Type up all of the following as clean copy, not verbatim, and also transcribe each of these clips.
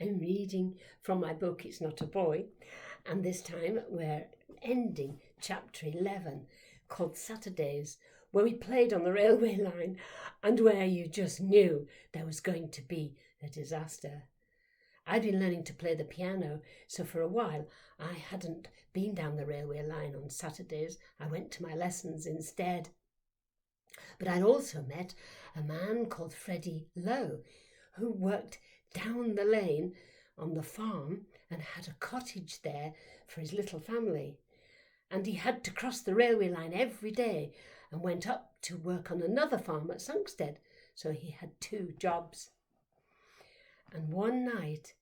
I'm reading from my book, It's Not a Boy, and this time we're ending chapter 11, called Saturdays, where we played on the railway line and where you just knew there was going to be a disaster. I'd been learning to play the piano, so for a while I hadn't been down the railway line on Saturdays. I went to my lessons instead. But I'd also met a man called Freddie Lowe, who worked down the lane on the farm and had a cottage there for his little family. And he had to cross the railway line every day and went up to work on another farm at Sunkstead, so he had 2 jobs. And one night,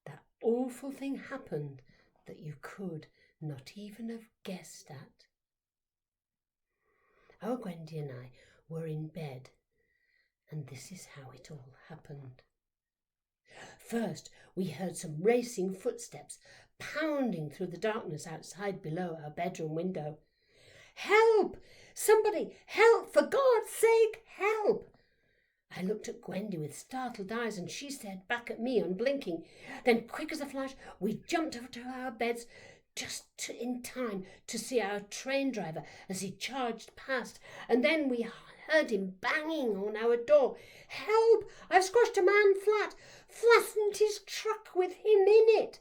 that awful thing happened that you could not even have guessed at. Our Gwendy and I were in bed, and this is how it all happened. First, we heard some racing footsteps pounding through the darkness outside below our bedroom window. "Help! Somebody! Help! For God's sake, help!" I looked at Gwendy with startled eyes, and she stared back at me unblinking. Then, quick as a flash, we jumped over to our beds just in time to see our train driver as he charged past, and then we heard him banging on our door. "Help! I've squashed a man flat! Flattened his truck with him in it!"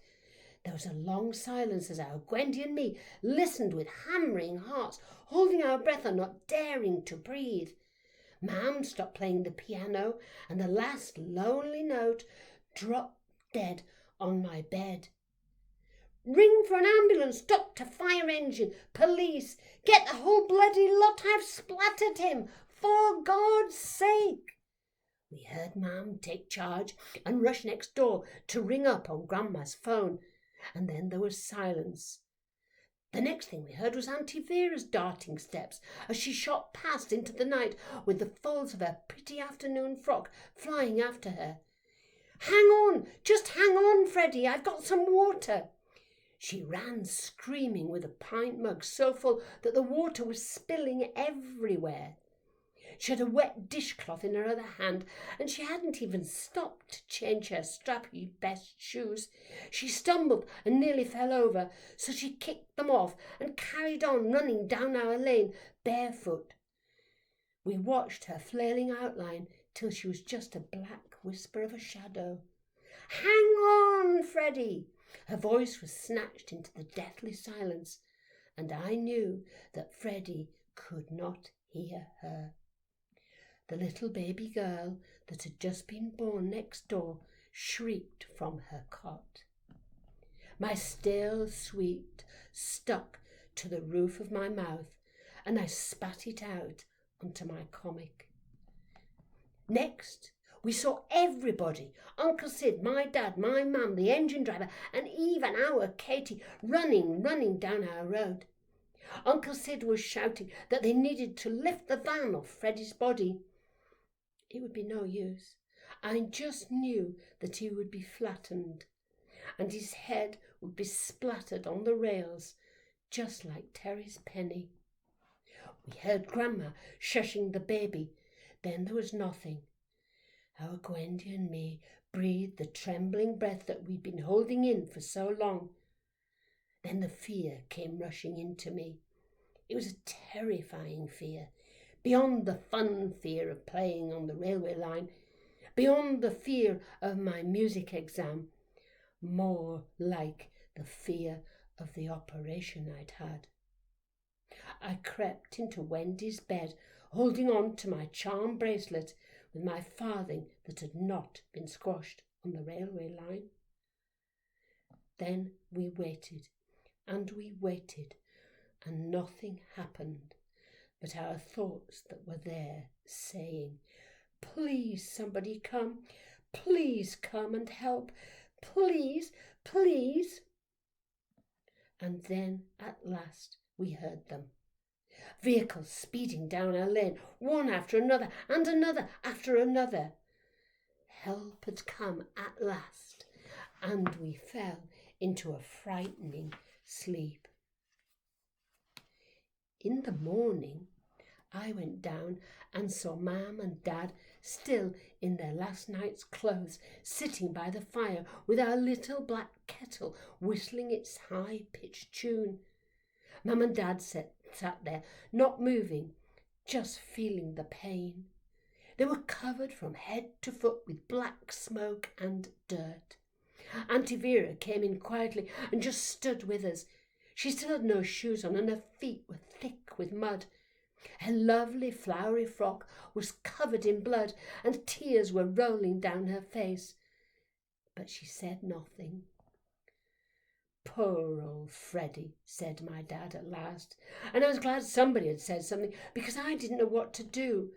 There was a long silence as our Gwendy and me listened with hammering hearts, holding our breath and not daring to breathe. Mam stopped playing the piano, and the last lonely note dropped dead on my bed. "Ring for an ambulance, doctor, fire engine, police. Get the whole bloody lot. I've splattered him. For God's sake." We heard Mam take charge and rush next door to ring up on Grandma's phone, and then there was silence. The next thing we heard was Auntie Vera's darting steps as she shot past into the night with the folds of her pretty afternoon frock flying after her. "Hang on, just hang on, Freddie, I've got some water." She ran screaming with a pint mug so full that the water was spilling everywhere. She had a wet dishcloth in her other hand, and she hadn't even stopped to change her strappy best shoes. She stumbled and nearly fell over, so she kicked them off and carried on running down our lane barefoot. We watched her flailing outline till she was just a black whisper of a shadow. "Hang on, Freddie!" Her voice was snatched into the deathly silence, and I knew that Freddie could not hear her. The little baby girl that had just been born next door shrieked from her cot. My stale sweet stuck to the roof of my mouth, and I spat it out onto my comic. Next, we saw everybody, Uncle Sid, my dad, my mum, the engine driver, and even our Katie running down our road. Uncle Sid was shouting that they needed to lift the van off Freddie's body. It would be no use. I just knew that he would be flattened, and his head would be splattered on the rails, just like Terry's penny. We heard Grandma shushing the baby. Then there was nothing. Our Gwendy and me breathed the trembling breath that we'd been holding in for so long. Then the fear came rushing into me. It was a terrifying fear, beyond the fun fear of playing on the railway line, beyond the fear of my music exam, more like the fear of the operation I'd had. I crept into Wendy's bed, holding on to my charm bracelet with my farthing that had not been squashed on the railway line. Then we waited, and nothing happened but our thoughts that were there saying, "Please, somebody come. Please come and help. Please, please." And then at last we heard them. Vehicles speeding down our lane, one after another, and another after another. Help had come at last, and we fell into a frightening sleep. In the morning, I went down and saw Mam and Dad still in their last night's clothes, sitting by the fire with our little black kettle whistling its high-pitched tune. Mam and Dad sat there, not moving, just feeling the pain. They were covered from head to foot with black smoke and dirt. Auntie Vera came in quietly and just stood with us. She still had no shoes on and her feet were thick with mud. Her lovely flowery frock was covered in blood and tears were rolling down her face. But she said nothing. "Poor old Freddie," said my dad at last, and I was glad somebody had said something because I didn't know what to do.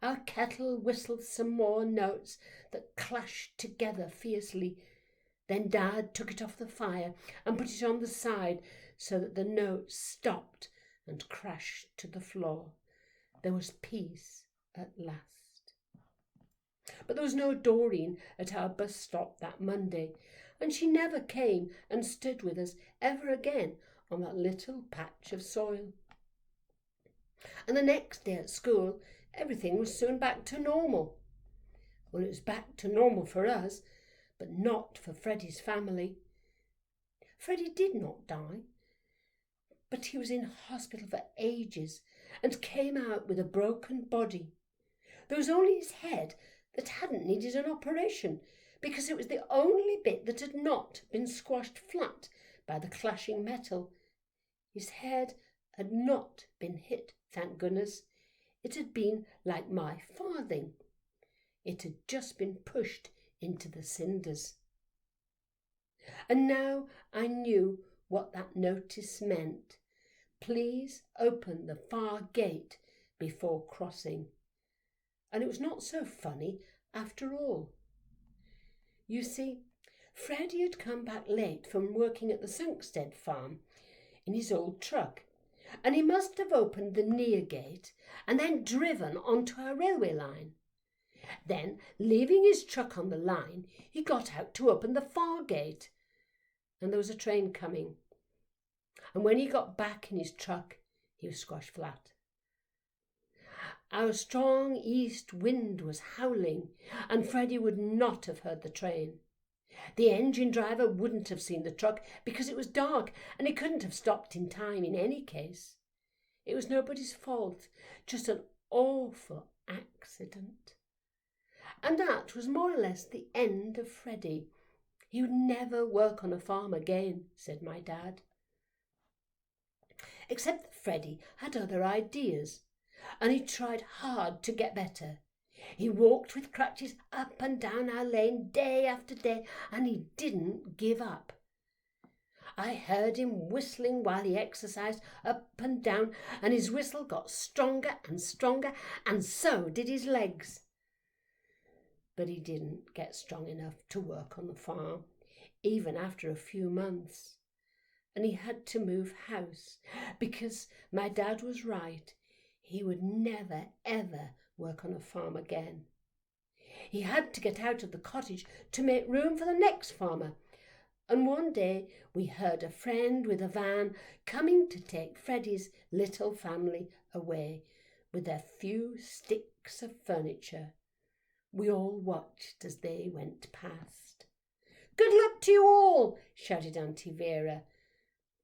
Our kettle whistled some more notes that clashed together fiercely. Then Dad took it off the fire and put it on the side so that the notes stopped and crashed to the floor. There was peace at last. But there was no Doreen at our bus stop that Monday, and she never came and stood with us ever again on that little patch of soil. And the next day at school, everything was soon back to normal. Well, it was back to normal for us, but not for Freddie's family. Freddie did not die, but he was in hospital for ages and came out with a broken body. There was only his head that hadn't needed an operation because it was the only bit that had not been squashed flat by the clashing metal. His head had not been hit, thank goodness. It had been like my farthing. It had just been pushed into the cinders. And now I knew what that notice meant. Please open the far gate before crossing. And it was not so funny after all. You see, Freddie had come back late from working at the Sunkstead farm in his old truck, and he must have opened the near gate and then driven onto our railway line. Then, leaving his truck on the line, he got out to open the far gate, and there was a train coming. And when he got back in his truck, he was squashed flat. Our strong east wind was howling, and Freddie would not have heard the train. The engine driver wouldn't have seen the truck because it was dark, and he couldn't have stopped in time in any case. It was nobody's fault, just an awful accident. And that was more or less the end of Freddie. He would never work on a farm again, said my dad. Except that Freddie had other ideas, and he tried hard to get better. He walked with crutches up and down our lane day after day, and he didn't give up. I heard him whistling while he exercised up and down, and his whistle got stronger and stronger, and so did his legs. But he didn't get strong enough to work on the farm, even after a few months. And he had to move house, because my dad was right. He would never, ever work on a farm again. He had to get out of the cottage to make room for the next farmer. And one day we heard a friend with a van coming to take Freddie's little family away with their few sticks of furniture. We all watched as they went past. "Good luck to you all," shouted Auntie Vera.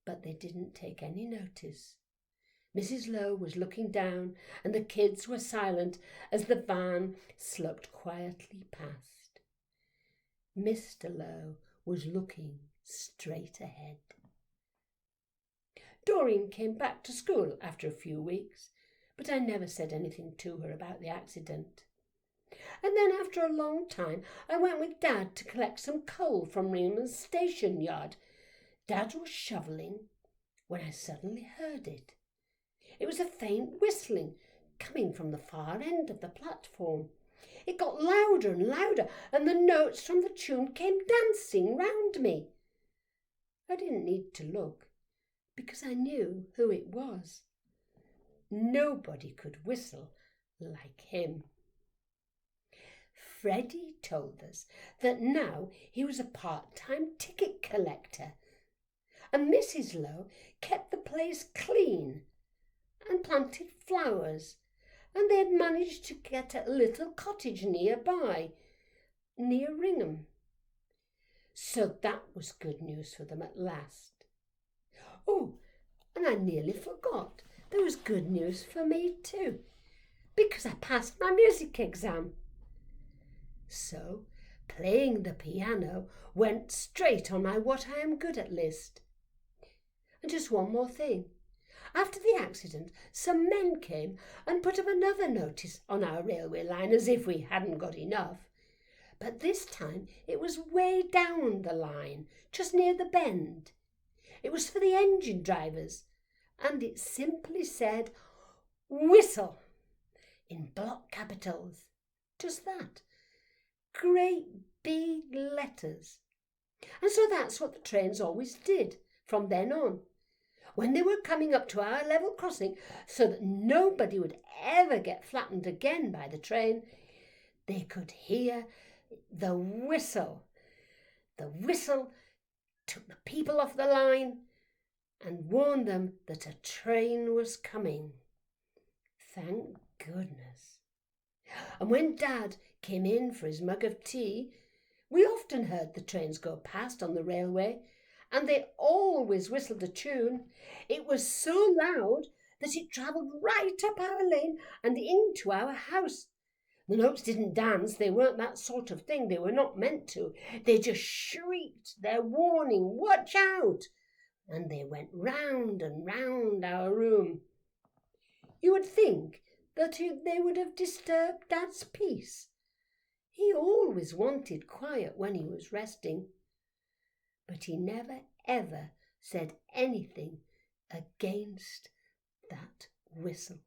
But they didn't take any notice. Mrs. Lowe was looking down, and the kids were silent as the van sloped quietly past. Mr. Lowe was looking straight ahead. Doreen came back to school after a few weeks, but I never said anything to her about the accident. And then after a long time I went with Dad to collect some coal from Raymond's station yard. Dad was shovelling when I suddenly heard it. It was a faint whistling coming from the far end of the platform. It got louder and louder, and the notes from the tune came dancing round me. I didn't need to look, because I knew who it was. Nobody could whistle like him. Freddie told us that now he was a part-time ticket collector, and Mrs. Lowe kept the place clean. and planted flowers, and they had managed to get a little cottage nearby, near Ringham. So that was good news for them at last. Oh, and I nearly forgot. There was good news for me too, because I passed my music exam. So, playing the piano went straight on my What I Am Good At list. And just one more thing. After the accident, some men came and put up another notice on our railway line as if we hadn't got enough. But this time it was way down the line, just near the bend. It was for the engine drivers, and it simply said, "Whistle," in block capitals. Just that. Great big letters. And so that's what the trains always did from then on. When they were coming up to our level crossing, so that nobody would ever get flattened again by the train, they could hear the whistle. The whistle took the people off the line and warned them that a train was coming. Thank goodness. And when Dad came in for his mug of tea, we often heard the trains go past on the railway, and they always whistled a tune. It was so loud that it travelled right up our lane and into our house. The notes didn't dance, they weren't that sort of thing, they were not meant to. They just shrieked their warning, "Watch out!" and they went round and round our room. You would think that they would have disturbed Dad's peace. He always wanted quiet when he was resting, but he never ever said anything against that whistle.